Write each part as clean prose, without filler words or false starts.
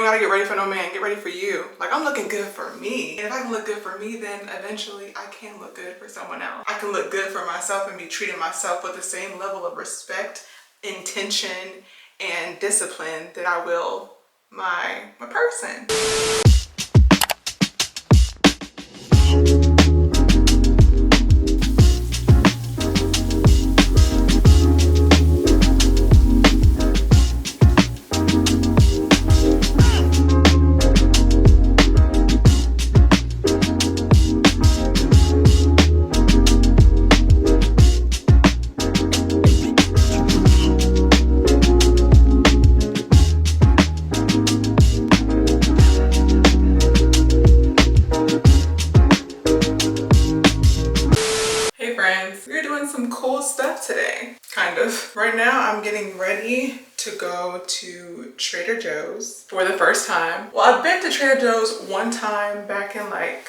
gotta get ready for no man, get ready for you. Like, I'm looking good for me. And if I can look good for me, then eventually I can look good for someone else. I can look good for myself and be treating myself with the same level of respect, intention, and discipline that I will my person. We're doing some cool stuff today, kind of. Right now, I'm getting ready to go to Trader Joe's for the first time. Well, I've been to Trader Joe's one time back in like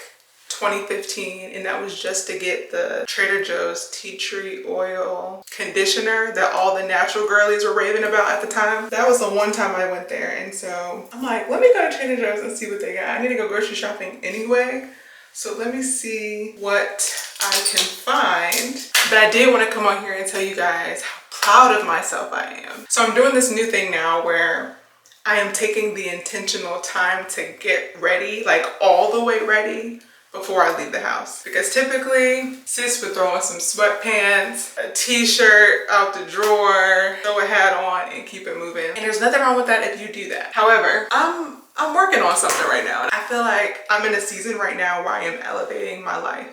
2015, and that was just to get the Trader Joe's tea tree oil conditioner that all the natural girlies were raving about at the time. That was the one time I went there, and so I'm like, let me go to Trader Joe's and see what they got. I need to go grocery shopping anyway. So let me see what I can find. But I did want to come on here and tell you guys how proud of myself I am. So I'm doing this new thing now where I am taking the intentional time to get ready, like all the way ready, before I leave the house. Because typically, sis would throw on some sweatpants, a t-shirt out the drawer, throw a hat on, and keep it moving. And there's nothing wrong with that if you do that. However, I'm working on something right now. I feel like I'm in a season right now where I am elevating my life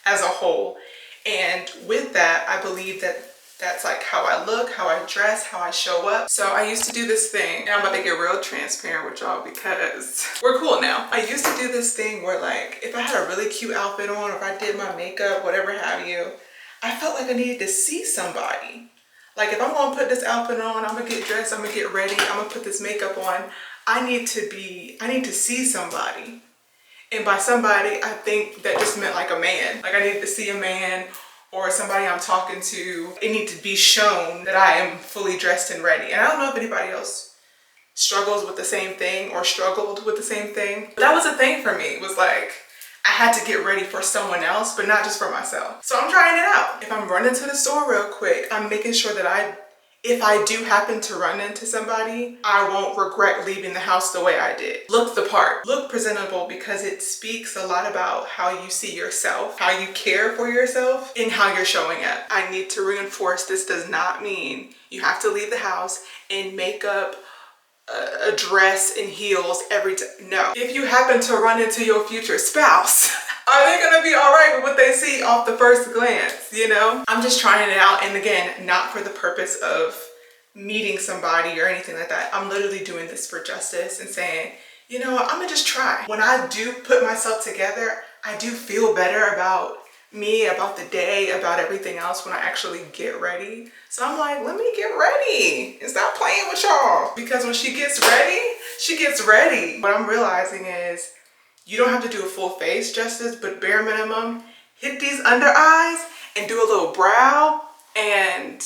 as a whole. And with that, I believe that that's like how I look, how I dress, how I show up. So I used to do this thing, and I'm about to get real transparent with y'all because we're cool now. I used to do this thing where like, if I had a really cute outfit on, or if I did my makeup, whatever have you, I felt like I needed to see somebody. Like if I'm gonna put this outfit on, I'm gonna get dressed, I'm gonna get ready, I'm gonna put this makeup on, I need to see somebody. And by somebody, I think that just meant like a man. Like I needed to see a man or somebody I'm talking to. It needs to be shown that I am fully dressed and ready. And I don't know if anybody else struggles with the same thing or struggled with the same thing. But that was a thing for me. It was like, I had to get ready for someone else, but not just for myself. So I'm trying it out. If I'm running to the store real quick, I'm making sure that if I do happen to run into somebody, I won't regret leaving the house the way I did. Look the part, look presentable, because it speaks a lot about how you see yourself, how you care for yourself, and how you're showing up. I need to reinforce this does not mean you have to leave the house in makeup, a dress and heels every time. No. If you happen to run into your future spouse, are they gonna be all right with what they see off the first glance, you know? I'm just trying it out, and again, not for the purpose of meeting somebody or anything like that. I'm literally doing this for justice and saying, you know what, I'm gonna just try. When I do put myself together, I do feel better about me, about the day, about everything else when I actually get ready. So I'm like, let me get ready and stop playing with y'all. Because when she gets ready, she gets ready. What I'm realizing is, you don't have to do a full face justice, but bare minimum, hit these under eyes and do a little brow and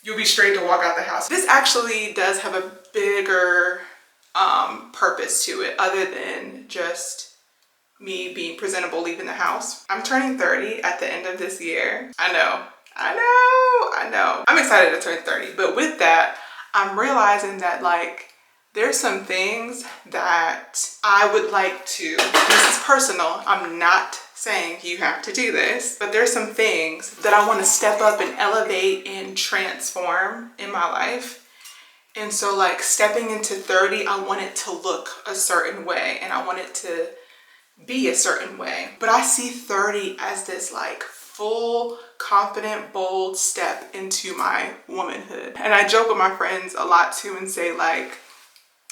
you'll be straight to walk out the house. This actually does have a bigger purpose to it other than just me being presentable leaving the house. I'm turning 30 at the end of this year. I know. I'm excited to turn 30, but with that, I'm realizing that like, there's some things that I would like to, this is personal, I'm not saying you have to do this, but there's some things that I want to step up and elevate and transform in my life. And so like stepping into 30, I want it to look a certain way and I want it to be a certain way. But I see 30 as this like full, confident, bold step into my womanhood. And I joke with my friends a lot too and say like,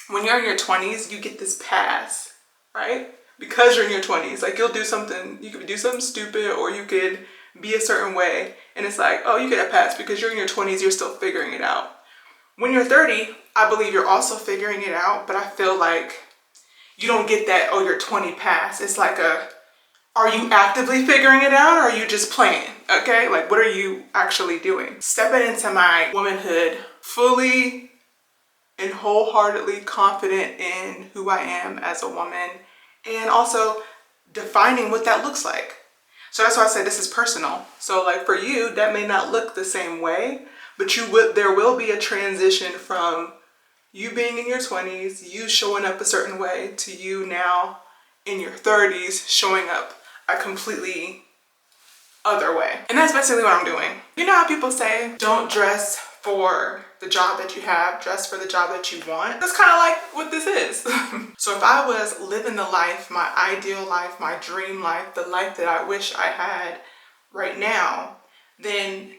when you're in your 20s, you get this pass, right? Because you're in your 20s, like you'll do something, you could do something stupid or you could be a certain way. And it's like, oh, you get a pass because you're in your 20s, you're still figuring it out. When you're 30, I believe you're also figuring it out, but I feel like you don't get that, oh, you're 20 pass. It's like are you actively figuring it out or are you just playing? Okay, like what are you actually doing? Stepping into my womanhood fully and wholeheartedly confident in who I am as a woman, and also defining what that looks like. So that's why I said this is personal. So like for you, that may not look the same way, but there will be a transition from you being in your 20s, you showing up a certain way, to you now in your 30s showing up a completely other way. And that's basically what I'm doing. You know how people say, don't dress for the job that you have, dress for the job that you want? That's kind of like what this is. So if I was living the life, my ideal life, my dream life, the life that I wish I had right now, then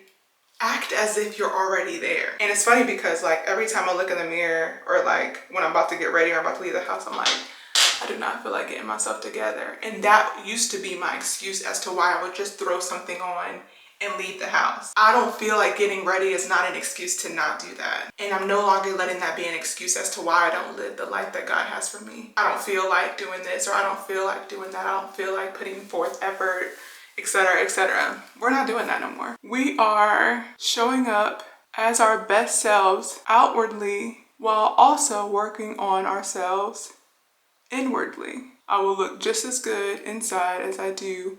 act as if you're already there. And it's funny because like every time I look in the mirror, or like when I'm about to get ready or I'm about to leave the house, I'm like, I do not feel like getting myself together. And that used to be my excuse as to why I would just throw something on and leave the house. I don't feel like getting ready is not an excuse to not do that. And I'm no longer letting that be an excuse as to why I don't live the life that God has for me. I don't feel like doing this, or I don't feel like doing that. I don't feel like putting forth effort, etc., etc. We're not doing that no more. We are showing up as our best selves outwardly while also working on ourselves inwardly. I will look just as good inside as I do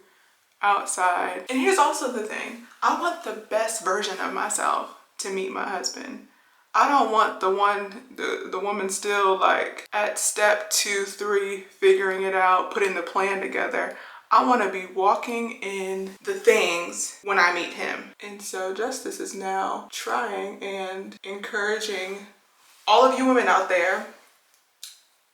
outside. And here's also the thing. I want the best version of myself to meet my husband. I don't want the woman still like at step 2, 3, figuring it out, putting the plan together. I want to be walking in the things when I meet him. And so Justice is now trying and encouraging all of you women out there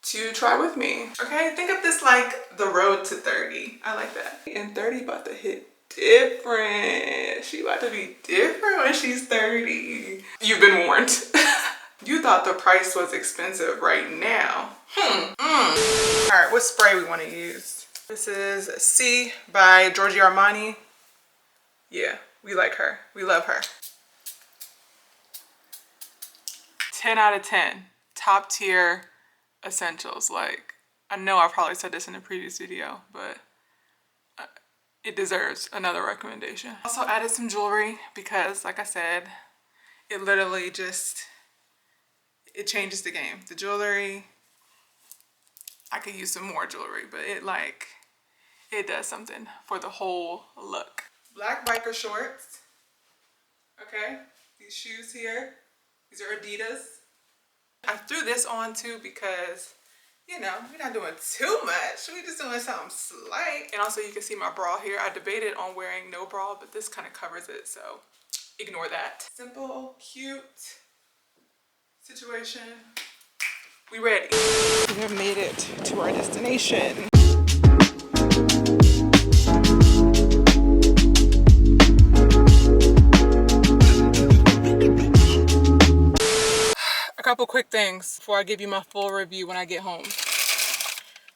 to try with me. Okay, think of this like the road to 30. I like that. And 30 about to hit different. She about to be different when she's 30. You've been warned. You thought the price was expensive right now. All right, what spray we want to use? This is C by Giorgio Armani. Yeah, we like her. We love her. 10 out of 10. Top tier essentials. Like, I know I probably said this in a previous video, but it deserves another recommendation. Also added some jewelry because, like I said, it literally just, it changes the game. The jewelry, I could use some more jewelry, but it does something for the whole look. Black biker shorts. Okay, these shoes here, these are Adidas. I threw this on too because, you know, we're not doing too much. We're just doing something slight. And also you can see my bra here. I debated on wearing no bra, but this kind of covers it, so ignore that. Simple, cute situation. We ready. We have made it to our destination. A couple quick things before I give you my full review when I get home.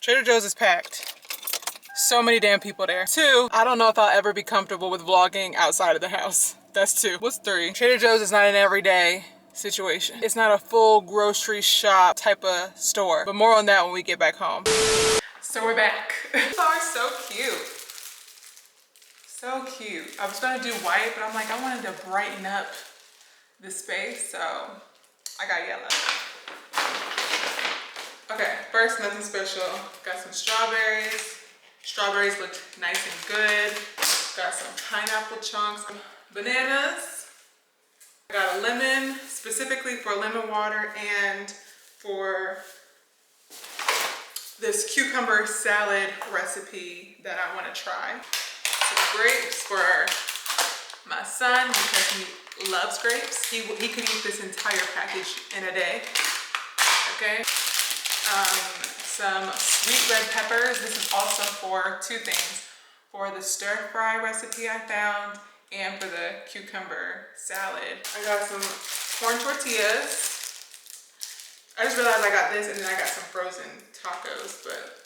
Trader Joe's is packed. So many damn people there. 2, I don't know if I'll ever be comfortable with vlogging outside of the house. That's 2. What's 3? Trader Joe's is not an everyday situation. It's not a full grocery shop type of store, but more on that when we get back home. So we're back. These are so cute. So cute. I was gonna do white, but I'm like, I wanted to brighten up the space, so I got yellow. Okay, first, nothing special. Got some strawberries. Strawberries look nice and good. Got some pineapple chunks, bananas. I got a lemon, specifically for lemon water and for this cucumber salad recipe that I want to try. Some grapes for my son because he loves grapes. He could eat this entire package in a day. Okay. Some sweet red peppers. This is also for 2 things. For the stir fry recipe I found and for the cucumber salad. I got some corn tortillas. I just realized I got this and then I got some frozen tacos, but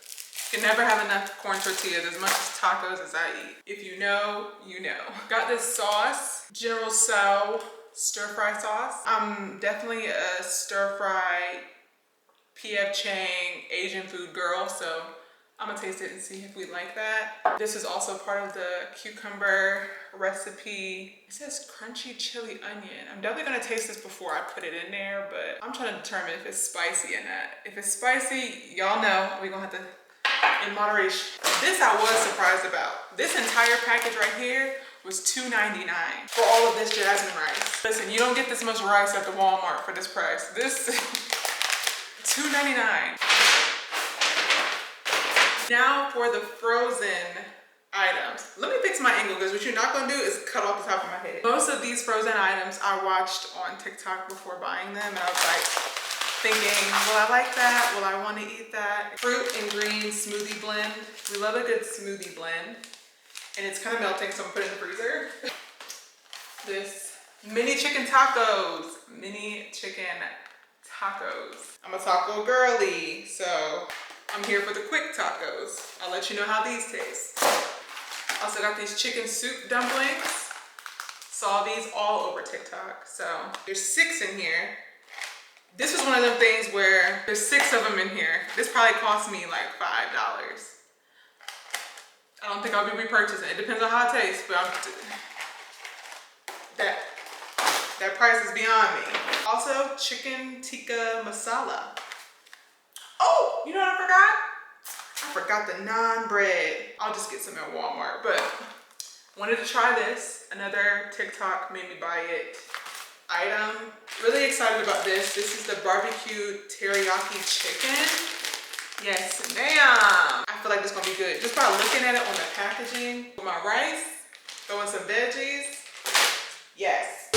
you can never have enough corn tortillas as much as tacos as I eat. If you know, you know. Got this sauce, General Tso stir fry sauce. I'm definitely a stir fry P.F. Chang Asian food girl, so I'm gonna taste it and see if we like that. This is also part of the cucumber recipe. It says crunchy chili onion. I'm definitely gonna taste this before I put it in there, but I'm trying to determine if it's spicy or not. If it's spicy, y'all know we're gonna have to, in moderation. This I was surprised about. This entire package right here was $2.99 for all of this jasmine rice. Listen, you don't get this much rice at the Walmart for this price. This, $2.99. Now for the frozen items. Let me fix my angle because what you're not gonna do is cut off the top of my head. Most of these frozen items I watched on TikTok before buying them, and I was like thinking, will I like that? Will I want to eat that? Fruit and green smoothie blend. We love a good smoothie blend. And it's kind of melting, so I'm gonna put it in the freezer. This mini chicken tacos. Mini chicken tacos. I'm a taco girly, so I'm here for the quick tacos. I'll let you know how these taste. Also got these chicken soup dumplings. Saw these all over TikTok. So there's 6 in here. This was one of them things where there's 6 of them in here. This probably cost me like $5. I don't think I'll be repurchasing. It depends on how it tastes, but that price is beyond me. Also, chicken tikka masala. Oh, you know what I forgot? I forgot the naan bread. I'll just get some at Walmart, but wanted to try this. Another TikTok made me buy it item. Really excited about this. This is the barbecue teriyaki chicken. Yes, ma'am. I feel like this is gonna be good. Just by looking at it on the packaging. With my rice, throwing some veggies. Yes.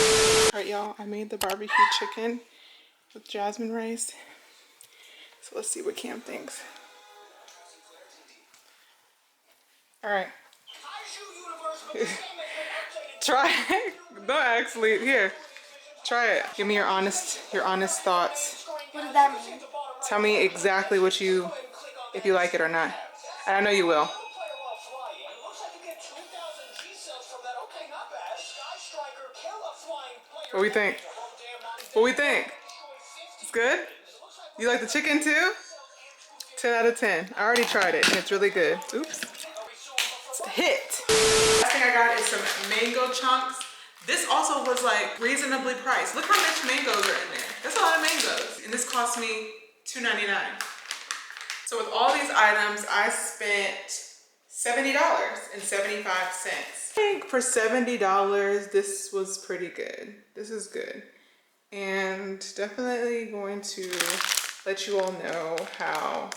All right, y'all, I made the barbecue chicken with jasmine rice. So let's see what Cam thinks. All right. Try it. No, actually, here. Try it. Give me your honest thoughts. What does that mean? Tell me exactly what if you like it or not. And I know you will. What we think? What we think? It's good? You like the chicken too? 10 out of 10. I already tried it and it's really good. Oops. It's a hit. Last thing I got is some mango chunks. This also was like reasonably priced. Look how much mangoes are in there. That's a lot of mangoes. And this cost me $2.99. So with all these items, I spent $70.75. I think for $70, this was pretty good. This is good. And definitely going to let you all know how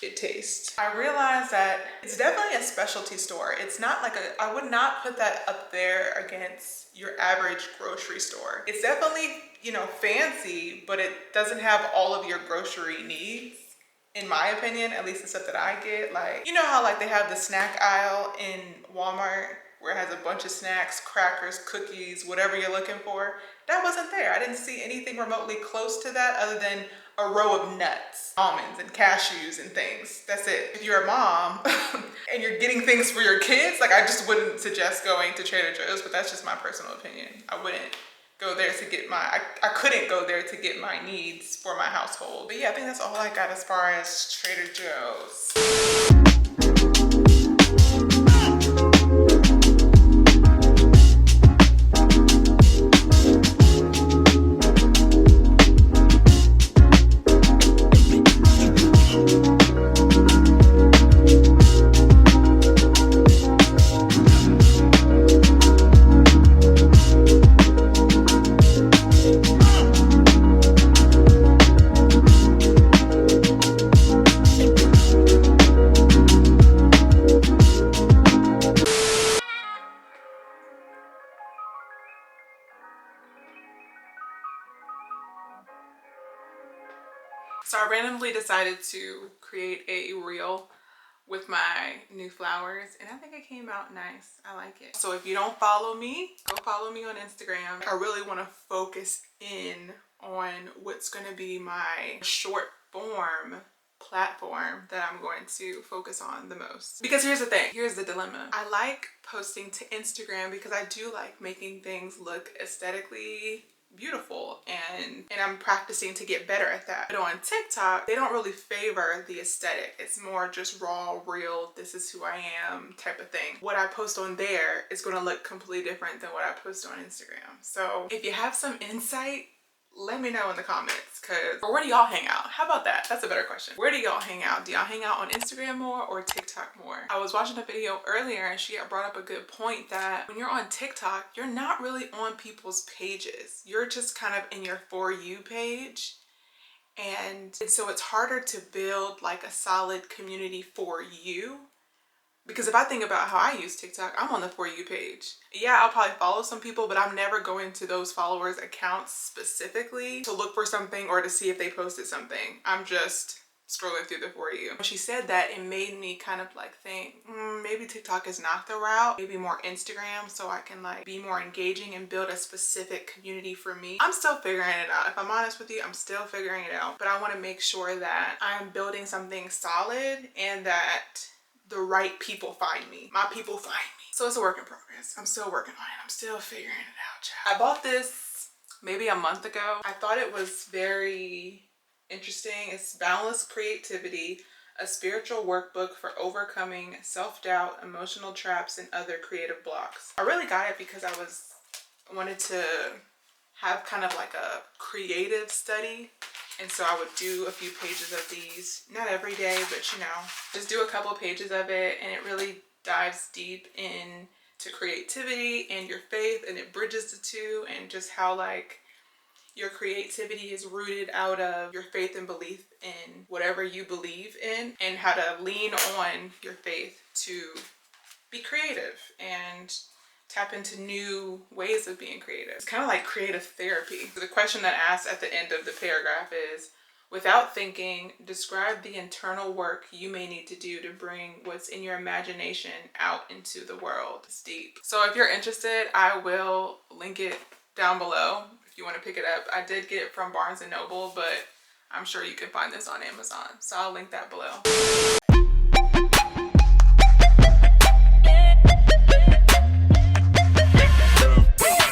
it tastes. I realized that it's definitely a specialty store. It's not like I would not put that up there against your average grocery store. It's definitely, you know, fancy, but it doesn't have all of your grocery needs. In my opinion, at least the stuff that I get, like, you know how like they have the snack aisle in Walmart where it has a bunch of snacks, crackers, cookies, whatever you're looking for. That wasn't there. I didn't see anything remotely close to that other than a row of nuts, almonds and cashews and things. That's it. If you're a mom and you're getting things for your kids, like I just wouldn't suggest going to Trader Joe's, but that's just my personal opinion. I wouldn't go there to get I couldn't go there to get my needs for my household. But yeah, I think that's all I got as far as Trader Joe's. So I randomly decided to create a reel with my new flowers and I think it came out nice. I like it. So if you don't follow me, go follow me on Instagram. I really want to focus in on what's going to be my short form platform that I'm going to focus on the most. Because here's the thing, here's the dilemma. I like posting to Instagram because I do like making things look aesthetically beautiful, and I'm practicing to get better at that. But on TikTok, they don't really favor the aesthetic. It's more just raw, real, this is who I am type of thing. What I post on there is going to look completely different than what I post on Instagram. So if you have some insight, let me know in the comments, or where do y'all hang out? How about that? That's a better question. Where do y'all hang out? Do y'all hang out on Instagram more or TikTok more? I was watching a video earlier and she had brought up a good point that when you're on TikTok, you're not really on people's pages. You're just kind of in your For You page. And so it's harder to build like a solid community for you. Because if I think about how I use TikTok, I'm on the For You page. Yeah, I'll probably follow some people, but I'm never going to those followers' accounts specifically to look for something or to see if they posted something. I'm just scrolling through the For You. When she said that, it made me kind of like think, maybe TikTok is not the route, maybe more Instagram, so I can like be more engaging and build a specific community for me. I'm still figuring it out. If I'm honest with you, I'm still figuring it out, but I want to make sure that I'm building something solid and that the right people find me. My people find me. So it's a work in progress. I'm still working on it. I'm still figuring it out, child. I bought this maybe a month ago. I thought it was very interesting. It's Boundless Creativity, a spiritual workbook for overcoming self-doubt, emotional traps, and other creative blocks. I really got it because I wanted to have kind of like a creative study. And so I would do a few pages of these, not every day, but you know, just do a couple pages of it, and it really dives deep into creativity and your faith, and it bridges the two, and just how like your creativity is rooted out of your faith and belief in whatever you believe in, and how to lean on your faith to be creative and tap into new ways of being creative. It's kind of like creative therapy. So the question that asks at the end of the paragraph is, without thinking, describe the internal work you may need to do to bring what's in your imagination out into the world. It's deep. So if you're interested, I will link it down below if you want to pick it up. I did get it from Barnes & Noble, but I'm sure you can find this on Amazon. So I'll link that below.